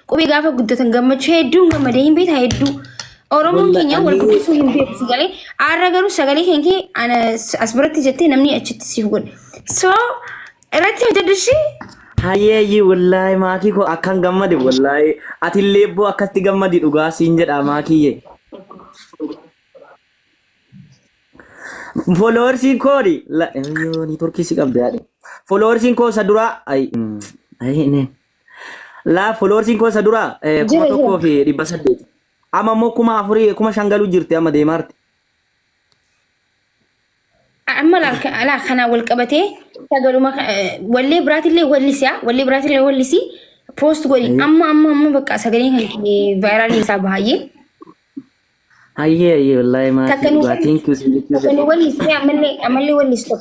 Qubi gaafa guddatan gammachuu hedduun gammadee hin beektaa hedduu. Oromoon keenya wal guddisuu hin beeku sagalee. Har'a garuu sagalee keenya as biratti jettee namni achitti siif godhe. So irratti hojjedhushi. Hayyeeyyi wallahi maakii ko akkan gammade wallahi atillee boo akkatti gammadi dhugaa siin jedha maakiyye. Followers koodi la yoo ni turkii si qabde yaade. Followers ko sadura ay ne. La followers ko sadura kuma tokko fi 800. Amma mo kuma afuri kuma shangalu jirti amma deemarti. Amma la kana wal qabatee sagaluma wallee biraatillee wallisi post godhi amma bakka sagaleen kan viral isaa baay'ee. Hayye wallahi ma thank you Takanu wallisi amallee wallistu.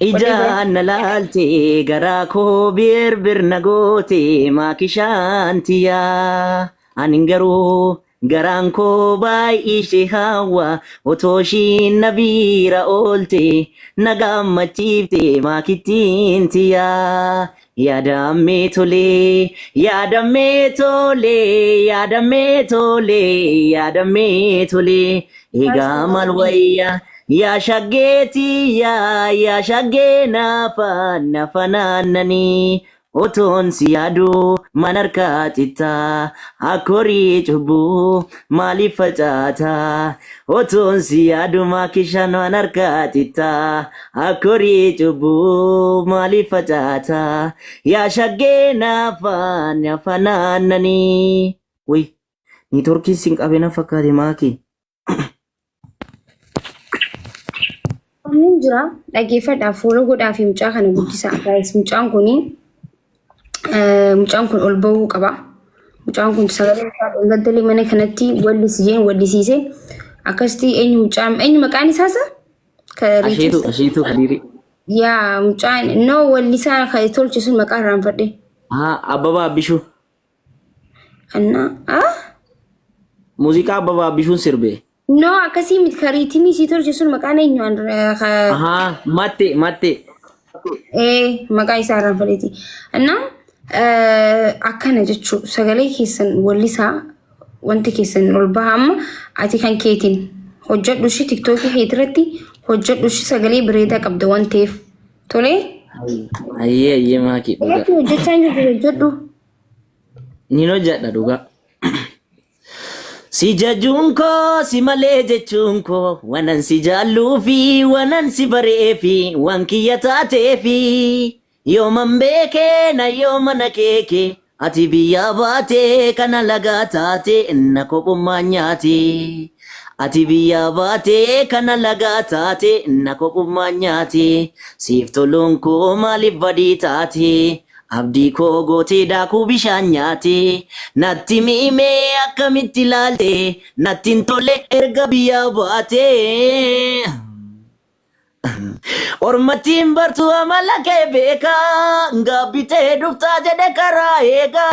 Ija nalalte garaa koo bir nagote maakishaantiya aningaroo garaan koo baay'ee hawa otooshi nabira olte nagammachiifte maakittiintiya yaadame tole egaa maal wayya ya shageti ya shagena nafananani oton siyadu manarkatita akori chubu malifajata oton siyadu makishan manarkatita akori chubu malifajata ya shagena nafananani woi ni turki sing abena fakade maki Jira dhaggeeffadhaaf fuula godhaa fi mucaa kana guddisaa guys mucaan kun ol bahuu qaba mucaan kun sagalee isaa gaddalee mana kanatti wallisiise akkasitti eenyu maqaan isaasa ashiitu kadiri yaa mucaan no wallisaa ka tolchisuun maqaa raanfadhe ababa bishu anna muuziqaa ababa bishun sirbe No, akasi mit karitimi si tolchisuun maqaan eenyu matte maqaa isaa raanfadheeti anna akkana jechuu sagalee keessan wallisaa wanti keessan ol baha amma ati kan keetiin hojjedhushi tiktookii keetirratti hojjedhushi sagalee bareedaa qabda waan ta'eef tole ayyee maakii hojjechaa hin jirtu hojjedhu ni hojjedha dhugaa Si jajunko si male jechunko wanan si jallufi wanan si bareefi wankiya taateefi yooman beeke na yoomana keeke ati biyya baate kana lagaa taate na kophummaa nyaate ati biyya baate kana lagaa taate na kophummaa nyaate siif toluun koo maaliif badii taate abdii koo gootee daakuu bishaan nyaate natti miimee akkamitti ilaalte natti hin tolle erga biyya baate ormattiin bartuu amala kee beeka gaabbitee dhuftaa jedhe karaa eega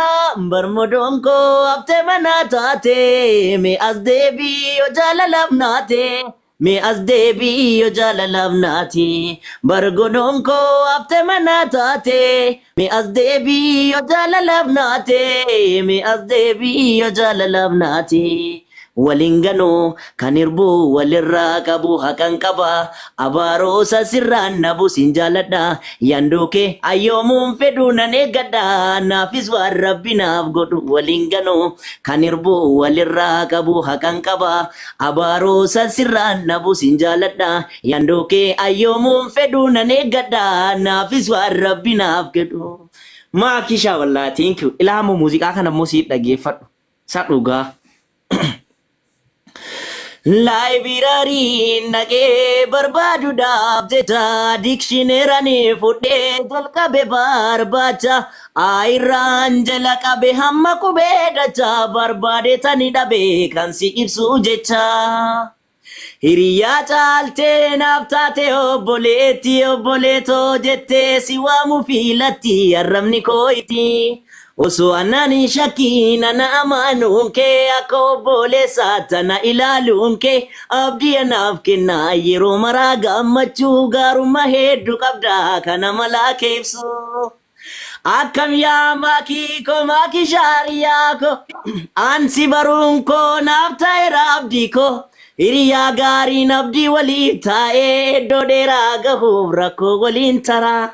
barmodoon koo haftee manaa taate mee as deebii yoo jaalalaaf naate Me as debi yo jalalam nati bargonon ko afte manatate me as debi yo jalalam nate me as debi yo jalalam nati walingano kanirbu walirra qabu hakan qaba abarosa sirran nabu sinjaladha yanduke ayyomun feduna negadda nafis war rabbinaaf godu walingano kanirbu walirra qabu hakan qaba abarosa sirran nabu sinjaladha yanduke ayyomun feduna negadda nafis war rabbinaaf godu maakisha wallahi thank you ilaamu musiqa kana musiib dhageeffadhu sadhuga Library nage barbadu dabjeta dictionary fudhe jalqabe barbacha ayran jalqabe hamma kubedacha barbade tani dabe kan si ibsu jecha hiriya chalte naftate obboleto jette si wamu filatti arramni koiti Oso anani shakina na amanunke akobole satana ilalunke abdi anafkina yero maraga machu garuma hedu kabda kana malakefso Akkam yaa Makii ko Makii shaariyaa ko ansi baruun koo naaf ta'eera abdii ko hiriyaa gaariin abdii waliin taa'ee iddoo dheeraa gahuuf rakkoo waliin taraa.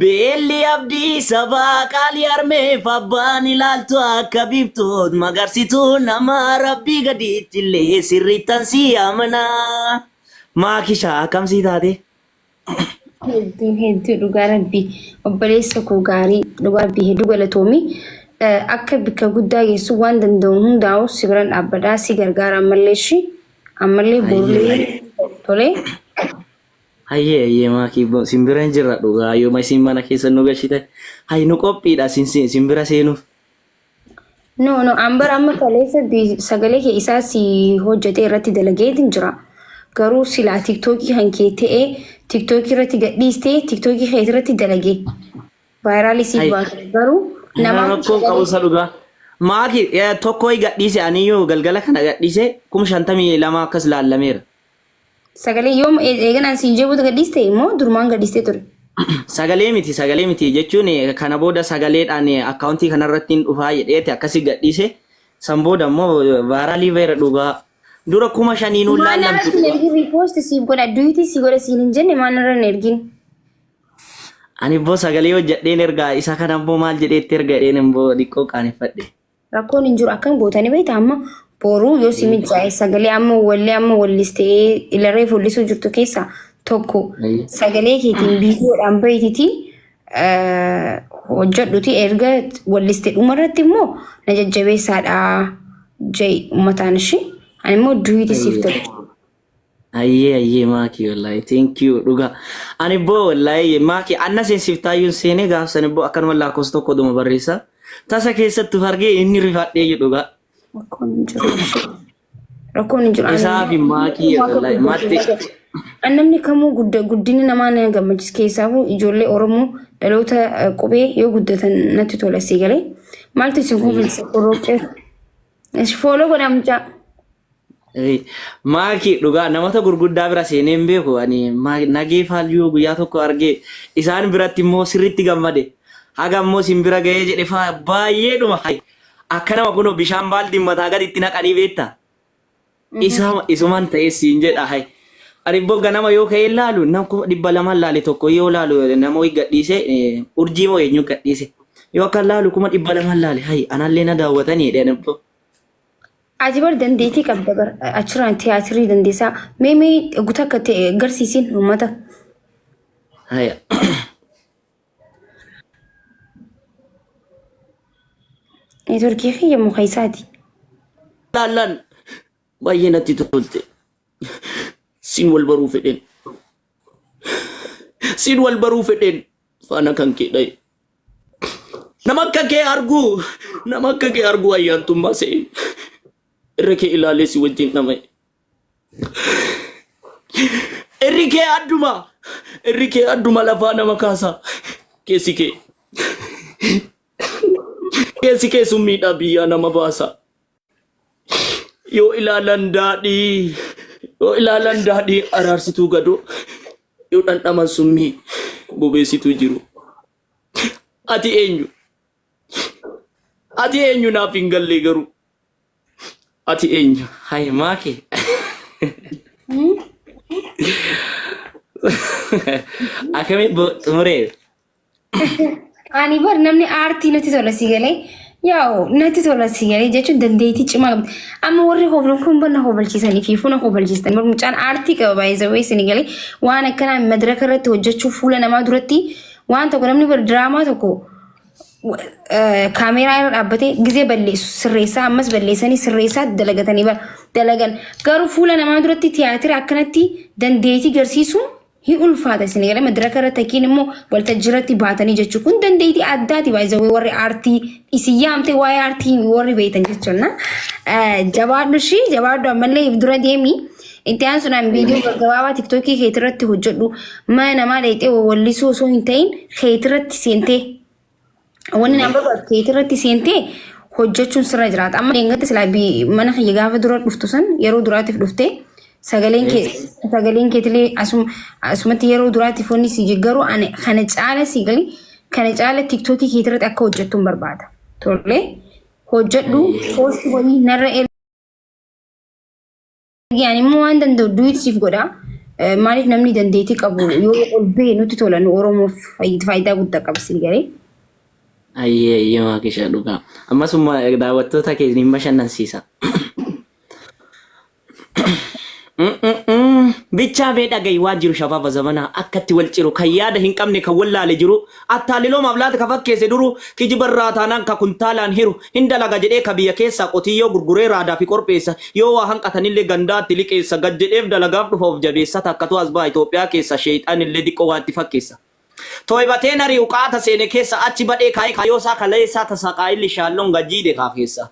Beelli abdii sabaa qaalii harmeef abbaan ilaaltu akka biiftuut magarsituu nama rabbii gadiitti illee sirriittan si amanaa. Maakishaa akkamsii taate? Hedduu dhugaa rabbii obboleessa koo gaarii dhugaa rabbii hedduu galatoomii akka bakka guddaa geessu waan danda'u hundaa'u si biran dhaabbataa si gargaara ammallee borulee tolee. Hayyee Makii simbira hin jirra dhugaa yooma isin mana keessa nu gashite hay nu qophiidha simbira seenuuf. No ambar amma kaleessa sagalee kee isaa si hojjetee irratti dalageetiin jira. Garuu silaa tiktokii hankee ta'ee tiktokii irratti gadhiistee tiktokii kee irratti dalagee vaayiraalii siif baate garuu nama rakkoo qabusa dhugaa. Makii tokko gadhiise aniyyuu galgala kana gadhiise 52,000 akkas laallameera. Sagalee yoom eeganaan siin jeebuutu gadhiiste immoo durmaan gadhiistee ture. Sagalee miti jechuun kana booda sagaleedhaan akkaawuntii kanarratti hin dhufaa jedheeti akkasii gadhiise san booda immoo vaayiraalii veera dhugaa dura 5,000 nuun laallamtu. Maanarratti ergin riipoosti siif godha duutii si godha siin hin jenne maanarra ergin. Ani immoo sagalee hojjedheen ergaa isa kana immoo maal jedheetti erga jedheen immoo xiqqoo qaaneffadhe. Rakkoon hin jiru akkam gootanii beektaa amma boruu yoo si mijaa'e sagalee amma wallistee ilarree fullisuu jirtu keessa tokko sagalee keetiin biidiyoodhaan bahititi hojjedhuti erga wallistee dhumarratti immoo na jajjabeessaadha jay uummataan ishee ani immoo duwiti siif ta'u. Ayyee Makii wallahi thank you dhugaa ani immoo wallahi Makii anna seensiif taayyuun seenee gaafsan immoo akkanuma lakkoofsa tokko dhuma barreessa tasa keessatti argee inni rifadhee jedhugaa. Rakkoon hin jiru. Isaafi Makii wallahi maatti. Namni kamuu guddina namaa na gammachiisa keessaafu ijoollee Oromoo dhaloota qubee yoo guddatan natti tola si galee maaltu isin kuufilsa qorooqee fooloo godhamcha. Makii dhugaa namoota gurguddaa bira seenee hin beeku ani nagee faayyoo guyyaa tokko argee isaan biratti immoo sirriitti gammade haga immoo simbira ga'ee jedhe faa baay'ee dhuma. Akkanama kuno bishaan baaldi mataa gadi itti naqanii beektaa? Isumaan ta'ee siin jedha hay. Ani bogga nama yoo ka'ee laalu nama 200 laale tokko yoo laalu nama ho'i gadhiise urjii moo eenyu gadhiise yoo akka laalu 200 laale hay anallee na daawwatanii jedhan immoo. Ati bar dandeettii qabda bar achirraan tiyaatirii dandeessaa mee guutaa akka ta'e agarsiisin uummata. Haya. Turkii fi yemmuu kaisaati. Laalaan baay'ee natti tolte. Siin wal baruu fedhen. Siin wal baruu fedhen faana kan kee dhaye. Nama akka kee arguu ayyaantummaa se'e. Irra kee ilaalee si wajjin dhama'e. Irri kee adduma lafaa nama kaasaa. Keessi kee. Keessi kee summiidhaa biyyaa nama baasa. Yoo ilaalan daadhii araarsituu gadoo yoo dhandhaman summii bobeessituu jiru. Ati eenyu naaf hin galle garuu. Ati eenyu? Hai Makii. Akkamiin xumuree? Ani bar namni aartii natti tola si galee yaa'u natti tola si galee jechuun dandeettii cimaa qabdi. Amma warri hoblan kun banna hobalchiisanii fi fuuna hobalchiistan mucaan aartii qaba baay'ee isin galee waan akkanaa madaraka irratti hojjechuu fuula namaa duratti waan tokko namni bar diraamaa tokko kaameeraa irra dhaabbatee gizee balleessu sirreessaa ammas balleessanii sirreessaa dalagatanii dalagan garuu fuula namaa duratti tiyaatira akkanatti dandeettii garsiisuun hin ulfaata isin galee madaraka irratti takiin immoo waltajjiratti baatanii jechuu kun dandeettii addaati baay'ee warri aartii isin yaamte waa'ee aartii warri beektan jechuudha. Jabaadhu ammallee dura deemi itti aansuudhaan viidiyoo gabaabaa tiktokii keetirratti hojjedhu mana namaa dheexee wallisuu osoo hin ta'in keetirratti seentee wanni nama keetirratti seentee hojjechuun sirra jiraata. Amma deengatti silaa mana kiyya gaafa dura dhuftu san yeroo duraatiif dhuftee sagaleen keetilee asumatti yeroo duraatiif wanni si garuu kana caala si gali kana caala TikTokii keetirratti akka hojjettuun barbaada. Tolee hojjedhu post wayii narra ergaan immoo waan danda'u duutsiif godha. Maaliif namni dandeettii qabu yoo ol ba'e nuti tolan Oromoof faayidaa guddaa qabsi garee. Ayyee Waaqesha dhugaa. Ammasuma daawwattoota keessaniin bashannansiisa. Bicha beeda gai wajiru shababa zamana akkatti wal ciru kan yaada hin qabne kan wallaale jiru attaaliloo mablaata ka fakkeesse duru kijibarraa taanaan ka kuntaalaan hiru hindalaga jedhee ka biyya keessa qotiyyoo gurguree raadaa fi qorpeessa yoo waa hanqatanillee gandaatti liqeessa gad jedheef dalagaaf dhufa of jabeessa takkatu as baa Itoophiyaa keessa sheexanillee diqqoo waatti fakkeessa. Toibatee narii uqaata seene keessa achi badhee kaayee kaayoosaa kaleessaa tasaqaayilli shaalloon gajjiide kaafeessa.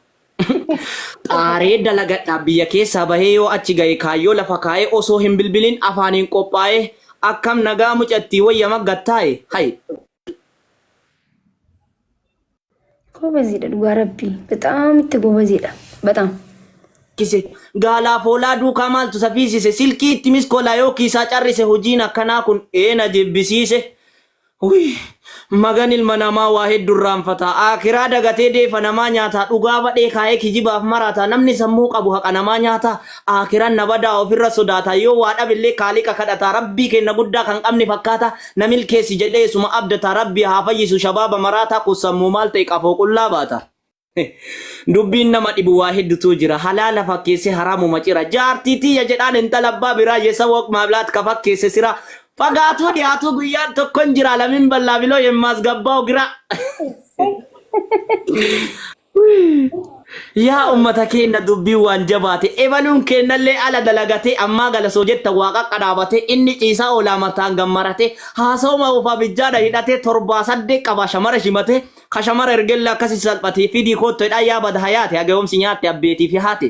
Taaree dalagadhaa biyya keessaa bahee yoo achi ga'e kaayyoo lafa kaa'ee osoo hin bilbilin afaaniin qophaa'ee akkam nagaa mucattii wayya maggattaa'e hay. Gobaziidha dhugaa rabbii bexaam itti gobaziidha bexaam. Kise gaalaa foolaa duukaa maaltu safiisise silkii itti miskoolaa yoo kiisaa carrise hojiin akkanaa kun eena jibbisiise. Magan ilma namaa waa heddurraan fataa akiraa dagatee deefa namaa nyaataa dhugaa badhee kaayee kijibaaf maraata namni sammuu qabu haqa namaa nyaataa akiraan nabadaa ofirra sodaata yoo waa dhabillee kaaliqa kadhataa rabbii kenna guddaa kan qabne fakkaata namil keessi jedhee suma abdata rabbii haa fayyisu shabaaba maraataa kusammuu maal ta'e qafoo qullaa baata. Dubbiin nama dhibu waa hedduutu jira halaala fakkeesse haraamu macira jaartii tiyya jedhaan intala abbaa biraa yeessa waq maablaat ka fakkeesse sira. Fagaatu dhiyaatu guyyaan tokkon jira lamin bal'aa biloo yemmaas gabbaa ogira. Yaa ummata keenya dubbii waan jabaate ebaluun kennallee ala dalagatee ammaa gala soojetta waaqa qadaabate inni ciisaa olaa mataan gammarate haasawuma ofaa bijjaadha hidhatee 7-8 qaba shamara shimate ka shamara ergella akkasi salphatee fidii koottoodha yaa bada hayaate haga'umsi nyaatte abbeetii fi haate.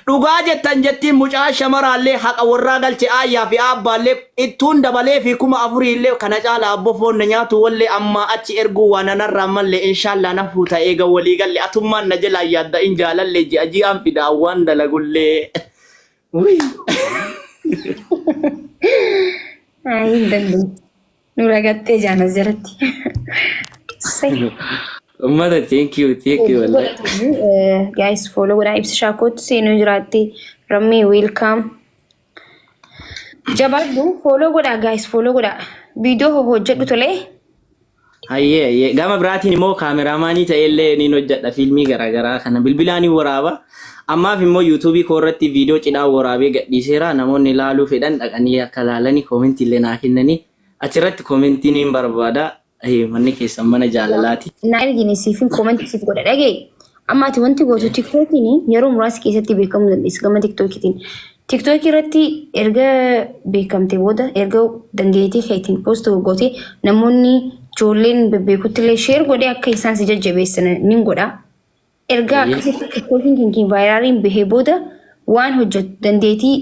Dhugaa jettan jettiin mucaa shamaraallee haqa warraa galche ayyaa fi abbaallee ittuun dabalee fi kuma afuriillee kana caala abbo foonna nyaatu wallee amma achi erguu waan anarraa mallee inshaallaa na fuuta eega walii galle atummaan na jalaa yaadda in jaalallee ji'a ji'aan fidaa waan dalagullee. Ayi danduu nura gattee jaanas jalatti. Mother, thank you. Guys, follow what I've shakot. See no Jirti. Rammi, welcome. Jamaal, do follow what guys. Follow what video ho hojjetu tole. Aye. Gama biraatiin immoo kaameraamaanii ta'ellee ni hojjedha fiilmii garaagaraa kana bilbilaanii waraaba. Ammaaf immoo YouTube koorratti video cidhaa waraabee gadhiiseera namoonni ilaaluu fedhan dhaqanii akka ilaalanii koomentii illee naa kennanii achirratti koomentii niin barbaada. Manni keessan mana jaalalaati. Na ergine siifin koomentii siif godha dhagee. Ammaati wanti gootu TikTokiin yeroo muraasa keessatti beekamuu dandeessa gama TikTokiitiin. TikTok irratti erga beekamte booda erga dandeettii keetiin post gootee namoonni ijoolleen bebbeekutti illee share godhee akka isaan si jajjabeessan nin godha. Erga akkasitti TikTokiin kinkiin vaayiraaliin bahee booda waan hojjetu dandeettii